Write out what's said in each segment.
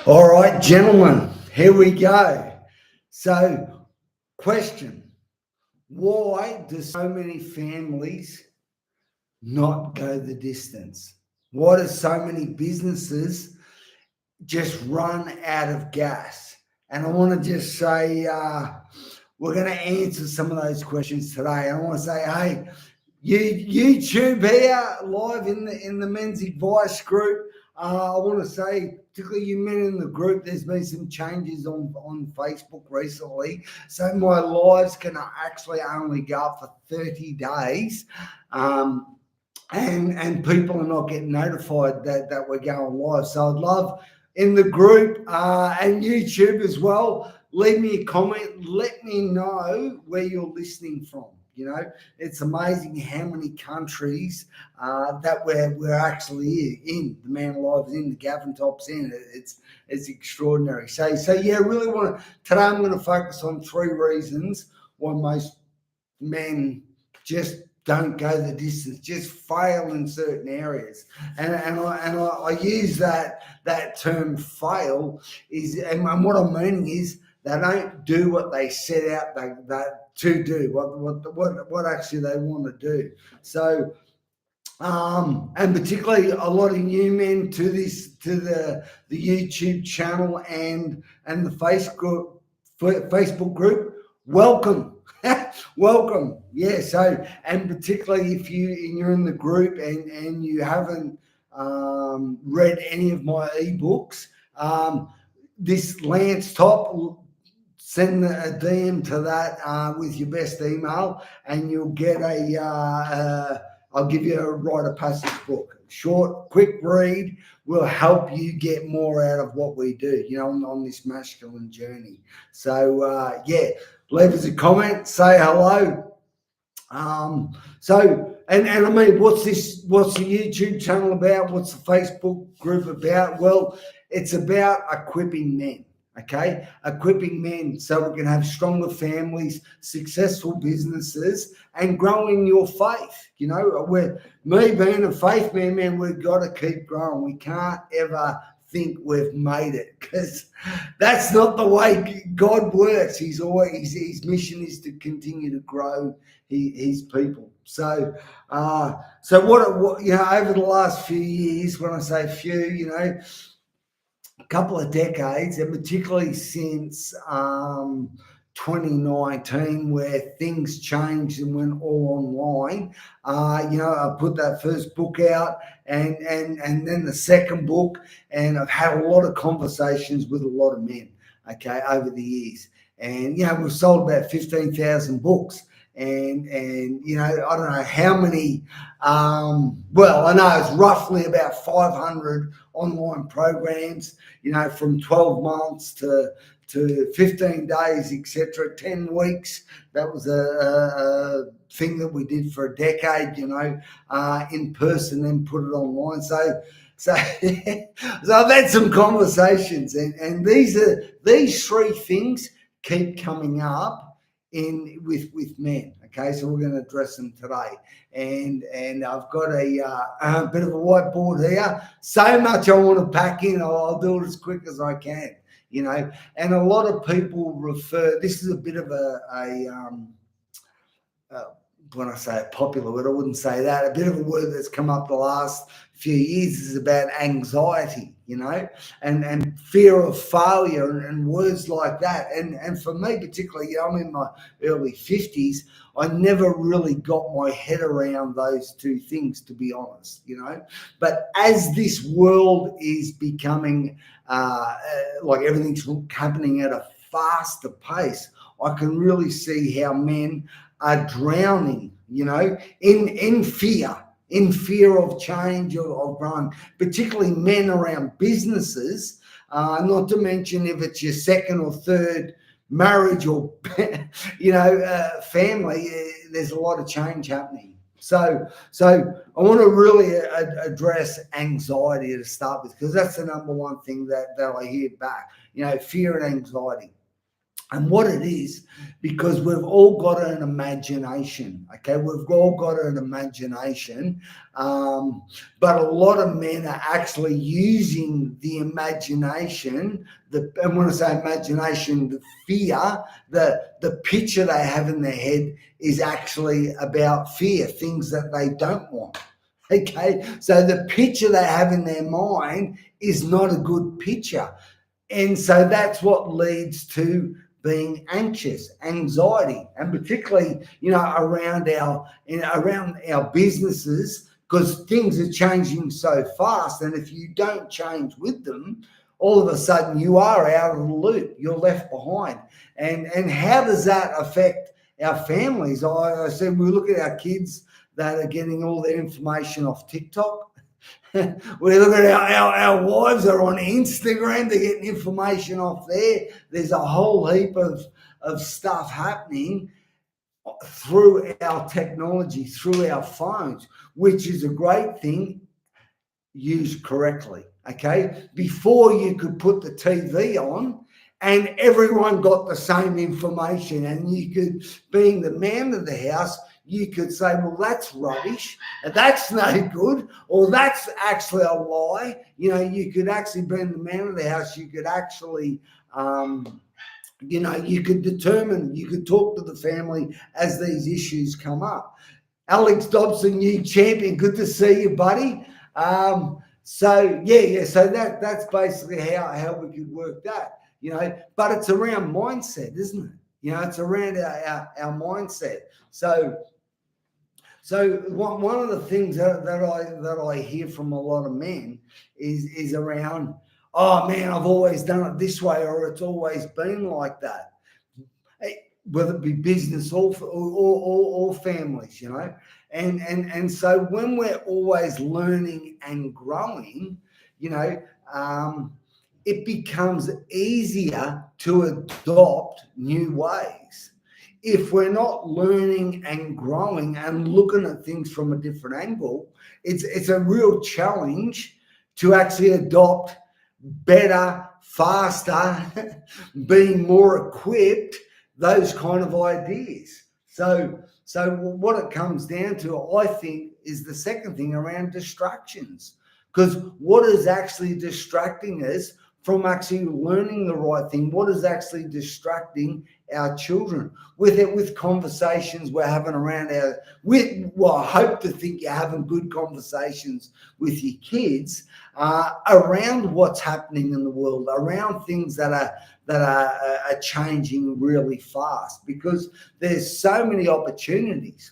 All right, gentlemen, here we go. So, question: why do so many families not go the distance? Why do so many businesses just run out of gas? And I want to just say, we're going to answer some of those questions today. I want to say, hey, YouTube here live in the men's advice group. I want to say, particularly you men in the group, there's been some changes on Facebook recently. So my lives can actually only go up for 30 days. And people are not getting notified that we're going live. So I'd love in the group and YouTube as well, leave me a comment. Let me know where you're listening from. You know, it's amazing how many countries that we're actually in. The Man Alive is in, the Gavin Top's in. It's extraordinary. So yeah, really want to. Today I'm going to focus on 3 reasons why most men just don't go the distance, just fail in certain areas. And I use that term fail and what I'm meaning is they don't do what they set out to do, what actually they want to do. So and particularly a lot of new men to the YouTube channel and the Facebook group. Welcome. Welcome. Yeah. So, and particularly if you're in the group and you haven't read any of my ebooks, this Lance Top, send a DM to that with your best email, and you'll get I'll give you a rite of passage book. Short, quick read will help you get more out of what we do, on this masculine journey. So, yeah, leave us a comment, say hello. And I mean, what's the YouTube channel about? What's the Facebook group about? Well, it's about equipping men. Okay, equipping men so we can have stronger families, successful businesses, and growing your faith. Me being a faith man, we've got to keep growing. We can't ever think we've made it, because that's not the way God works. His mission is to continue to grow his people. So what over the last few years, when I say few, couple of decades, and particularly since 2019, where things changed and went all online. I put that first book out, and then the second book, and I've had a lot of conversations with a lot of men, okay, over the years. And we've sold about 15,000 books. And I don't know how many, well, I know it's roughly about 500 online programs, from 12 months to 15 days, etc., 10 weeks. That was a thing that we did for a decade, in person, and put it online. So I've had some conversations, and these 3 things keep coming up with men. Okay, so we're going to address them today, and I've got a bit of a whiteboard here. So much I want to pack in. I'll do it as quick as I can. And a lot of people refer. This is a bit of when I say a popular word, I wouldn't say that. A bit of a word that's come up the last few years is about anxiety, and fear of failure and words like that. And for me particularly, I'm in my early 50s, I never really got my head around those 2 things, to be honest, But as this world is becoming, like everything's happening at a faster pace, I can really see how men are drowning, in fear of change, of growing, particularly men around businesses, not to mention if it's your second or third marriage or, family, there's a lot of change happening. So I want to really address anxiety to start with, because that's the number one thing that I hear back, fear and anxiety. And what it is, because we've all got an imagination, okay? We've all got an imagination, but a lot of men are actually using the imagination, and when I say imagination, the fear, the picture they have in their head is actually about fear, things that they don't want. Okay, so the picture they have in their mind is not a good picture. And so that's what leads to being anxious, anxiety, and particularly, around our businesses, because things are changing so fast. And if you don't change with them, all of a sudden you are out of the loop. You're left behind. And how does that affect our families? I said we look at our kids that are getting all their information off TikTok. We look at our wives are on Instagram, they're getting information off there. There's a whole heap of stuff happening through our technology, through our phones, which is a great thing used correctly. Okay, before you could put the TV on and everyone got the same information, and you could, being the man of the house, you could say, well, that's rubbish, that's no good, or that's actually a lie. You could actually, being the man of the house, you could actually, you could determine, you could talk to the family as these issues come up. Alex Dobson, new champion, good to see you, buddy. So that's basically how we could work that, but it's around mindset, isn't it? It's around our mindset. So one of the things that I hear from a lot of men is around, oh man, I've always done it this way, or it's always been like that. Whether it be business or families, and so when we're always learning and growing, it becomes easier to adopt new ways. If we're not learning and growing and looking at things from a different angle, it's a real challenge to actually adopt better, faster, being more equipped, those kind of ideas. So what it comes down to, I think, is the second thing around distractions. Because what is actually distracting us from actually learning the right thing? What is actually distracting our children with conversations we're having around I hope to think you're having good conversations with your kids around what's happening in the world, around things that are changing really fast, because there's so many opportunities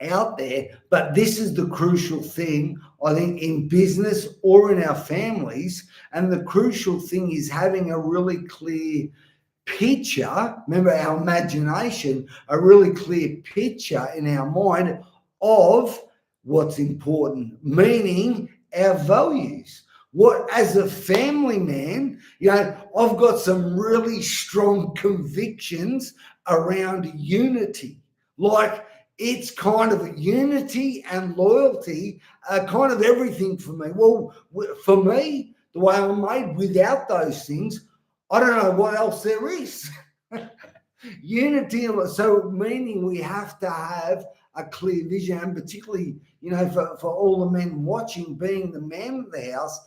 out there. But this is the crucial thing, I think, in business or in our families. And the crucial thing is having a really clear picture. Remember, our imagination, a really clear picture in our mind of what's important, meaning our values. What, as a family man, I've got some really strong convictions around unity. Like, it's kind of unity and loyalty are kind of everything for me. Well, for me, the way I'm made, without those things, I don't know what else there is. Unity, so meaning we have to have a clear vision, and particularly, for all the men watching, being the man of the house,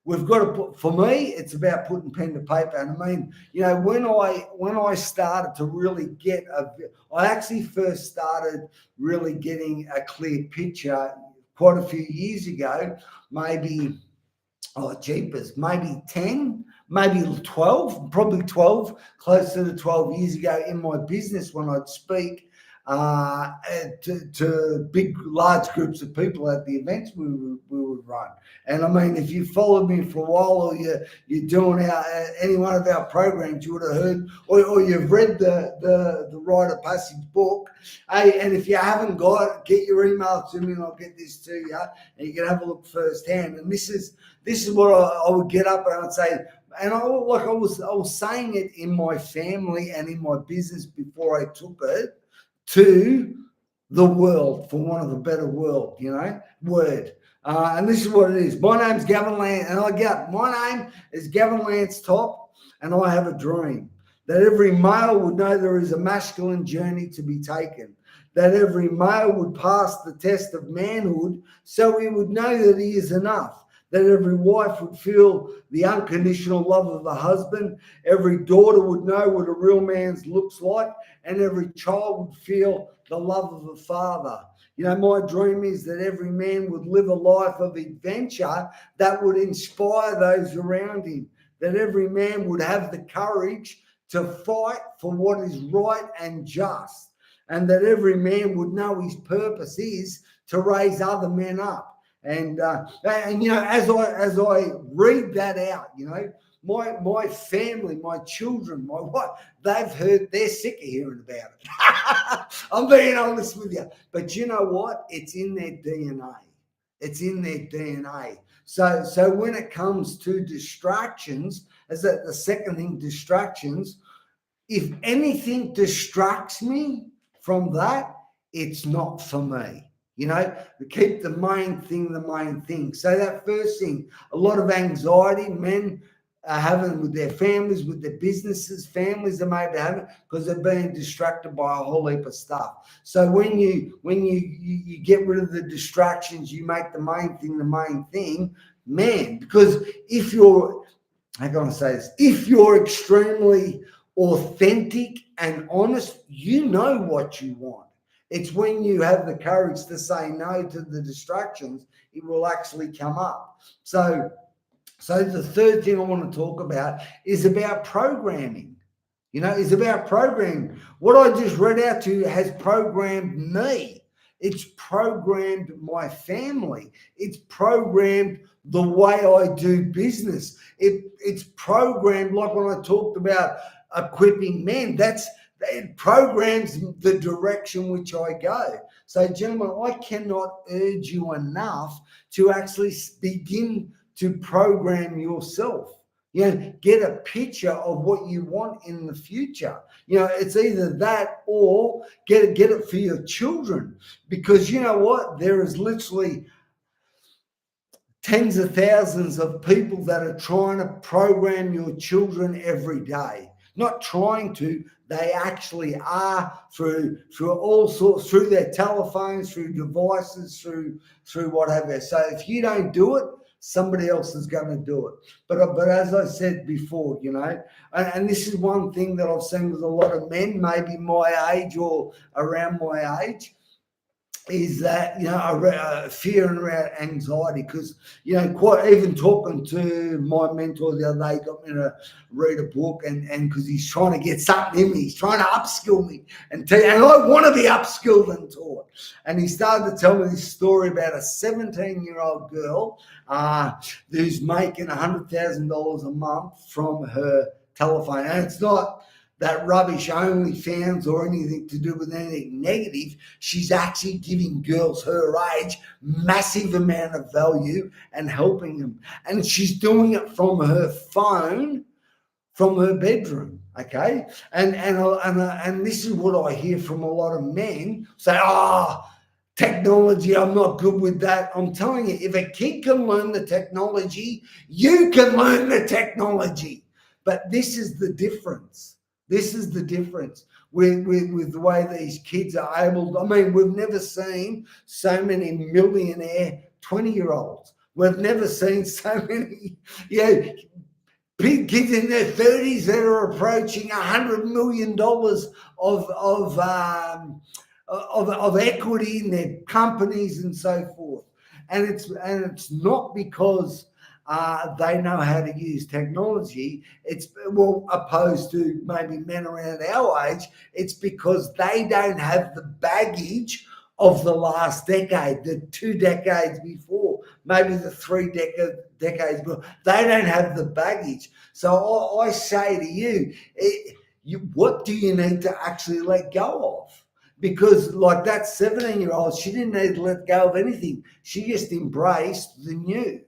we've got to put, for me, it's about putting pen to paper. And I mean, when I started to really get I actually first started really getting a clear picture quite a few years ago, maybe, maybe 10, maybe 12, probably 12, closer to 12 years ago in my business, when I'd speak to big, large groups of people at the events we would run. And I mean, if you followed me for a while, or you're doing any one of our programs, you would have heard, or you've read the Rite of Passage book. Hey, and if you haven't get your email to me, and I'll get this to you, and you can have a look firsthand. And this is what I would get up and I'd say. And I was saying it in my family and in my business before I took it to the world, for want of a better word. And this is what it is. My name's Gavin Lance, and my name is Gavin Lance Top. and I have a dream that every male would know there is a masculine journey to be taken, that every male would pass the test of manhood so he would know that he is enough, that every wife would feel the unconditional love of the husband, every daughter would know what a real man's looks like, and every child would feel the love of a father. You know, my dream is that every man would live a life of adventure that would inspire those around him, that every man would have the courage to fight for what is right and just, and that every man would know his purpose is to raise other men up. And you know, as I read that out, you know, my family, my children, my wife, they've heard, they're sick of hearing about it. I'm being honest with you. But you know what? It's in their DNA. It's in their DNA. So when it comes to distractions, as the second thing, distractions, if anything distracts me from that, it's not for me. You know, keep the main thing the main thing. So that first thing, a lot of anxiety men are having with their families, with their businesses, families are maybe having because they're being distracted by a whole heap of stuff. So when you get rid of the distractions, you make the main thing, man, because if you're, how can I say this? If you're extremely authentic and honest, you know what you want. It's when you have the courage to say no to the distractions, it will actually come up. So the third thing I want to talk about is about programming. You know, it's about programming. What I just read out to you has programmed me. It's programmed my family. It's programmed the way I do business. It's programmed, like when I talked about equipping men, it programs the direction which I go. So, gentlemen, I cannot urge you enough to actually begin to program yourself. You know, get a picture of what you want in the future. You know, it's either that or get it for your children, because you know what? There is literally tens of thousands of people that are trying to program your children every day. Not trying to, they actually are through all sorts, through their telephones, through devices, through whatever. So if you don't do it, somebody else is going to do it. But as I said before, you know, and this is one thing that I've seen with a lot of men, maybe my age or around my age, is that, you know, fear and around anxiety. Because, you know, quite even talking to my mentor the other day, got me to read a book, and because he's trying to get something in me, he's trying to upskill me, and I want to be upskilled and taught. And he started to tell me this story about a 17-year-old girl who's making $100,000 a month from her telephone, and it's not that rubbish OnlyFans or anything to do with anything negative. She's actually giving girls her age massive amount of value and helping them. And she's doing it from her phone, from her bedroom, okay? And this is what I hear from a lot of men say, technology, I'm not good with that. I'm telling you, if a kid can learn the technology, you can learn the technology. But this is the difference. This is the difference with the way these kids are able to, I mean, we've never seen so many millionaire 20-year-olds. We've never seen so many, you know, big kids in their 30s that are approaching $100 million of equity in their companies and so forth. And it's not because they know how to use technology. It's, well, opposed to maybe men around our age, it's because they don't have the baggage of the last decade, the 2 decades before, maybe the 3 decades before. They don't have the baggage. So I say to you, what do you need to actually let go of? Because like that 17-year-old, she didn't need to let go of anything. She just embraced the new.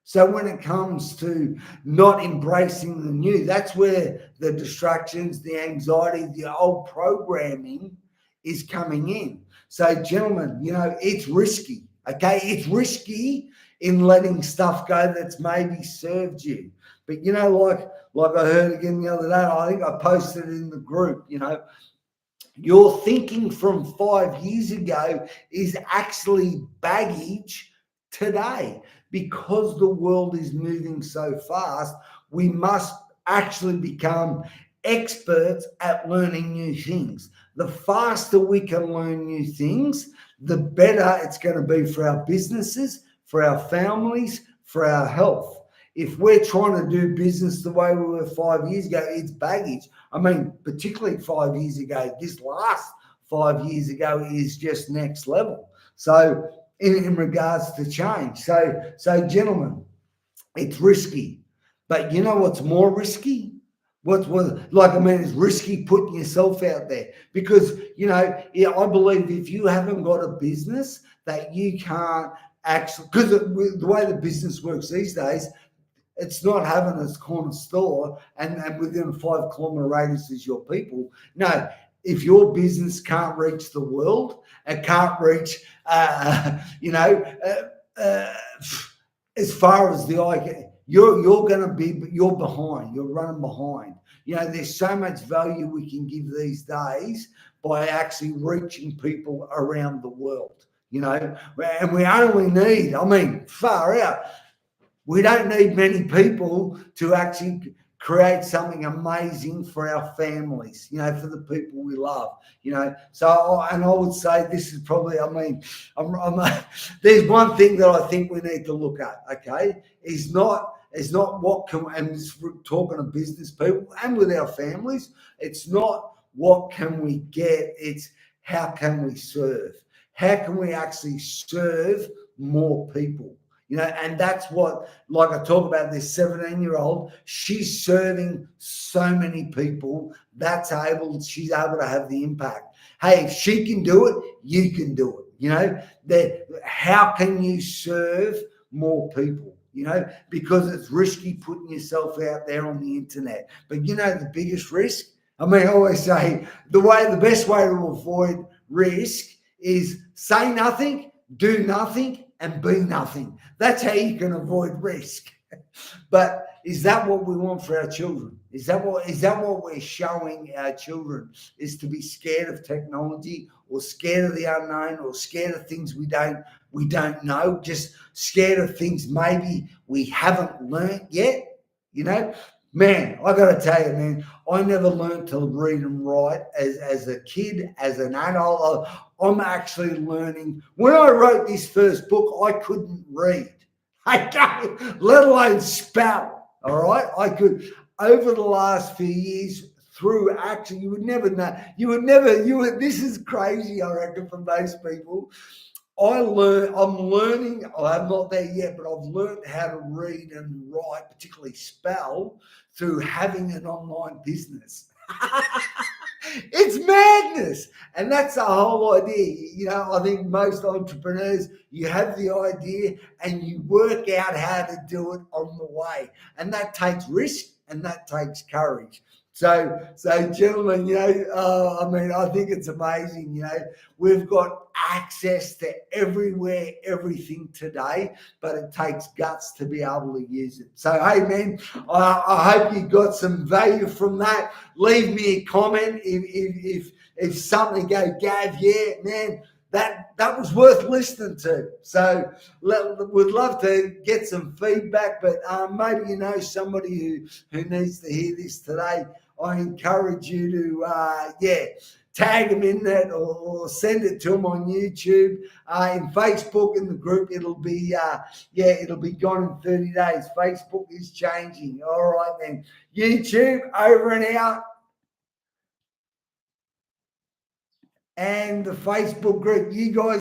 So when it comes to not embracing the new, that's where the distractions, the anxiety, the old programming is coming in. So gentlemen, you know, it's risky, okay? It's risky in letting stuff go that's maybe served you. But like I heard again the other day, I think I posted it in the group, your thinking from 5 years ago is actually baggage today. Because the world is moving so fast, we must actually become experts at learning new things. The faster we can learn new things, the better it's going to be for our businesses, for our families, for our health. If we're trying to do business the way we were 5 years ago, it's baggage. I mean, particularly 5 years ago, this last 5 years ago is just next level. So in regards to change. So gentlemen, it's risky. But you know what's more risky? It's risky putting yourself out there because, I believe if you haven't got a business that you can't actually, because the way the business works these days, it's not having a corner store and within a 5 kilometre radius is your people. No, if your business can't reach the world and can't reach, as far as the eye can, you're behind. You're running behind. There's so much value we can give these days by actually reaching people around the world. And we only need, far out. We don't need many people to actually create something amazing for our families, for the people we love, So, and I would say this is probably, there's one thing that I think we need to look at, okay, is not what can, and talking to business people and with our families, it's not what can we get, it's how can we serve? How can we actually serve more people? And that's what, like I talk about this 17-year-old, she's serving so many people. She's able to have the impact. Hey, if she can do it, you can do it. How can you serve more people? Because it's risky putting yourself out there on the internet. But the biggest risk, I always say the best way to avoid risk is say nothing, do nothing, and be nothing. That's how you can avoid risk. But is that what we want for our children? Is that what we're showing our children? Is to be scared of technology or scared of the unknown or scared of things we don't know, just scared of things maybe we haven't learned yet? Man, I got to tell you, man, I never learned to read and write as a kid, as an adult. I'm actually learning. When I wrote this first book, I couldn't read, okay, let alone spell, all right? I could, over the last few years, through action, you would never know. This is crazy, I reckon, for most people. I'm learning, I'm not there yet, but I've learned how to read and write, particularly spell, through having an online business. It's madness. And that's the whole idea. I think most entrepreneurs, you have the idea and you work out how to do it on the way. And that takes risk and that takes courage. So gentlemen, I think it's amazing. We've got access to everywhere, everything today, but it takes guts to be able to use it. So, hey, man, I hope you got some value from that. Leave me a comment if something Gav, yeah, man, that was worth listening to. So would love to get some feedback, but maybe somebody who needs to hear this today. I encourage you to, tag them in that or send it to them on YouTube. In Facebook, in the group, it'll be gone in 30 days. Facebook is changing. All right, then. YouTube, over and out. And the Facebook group, you guys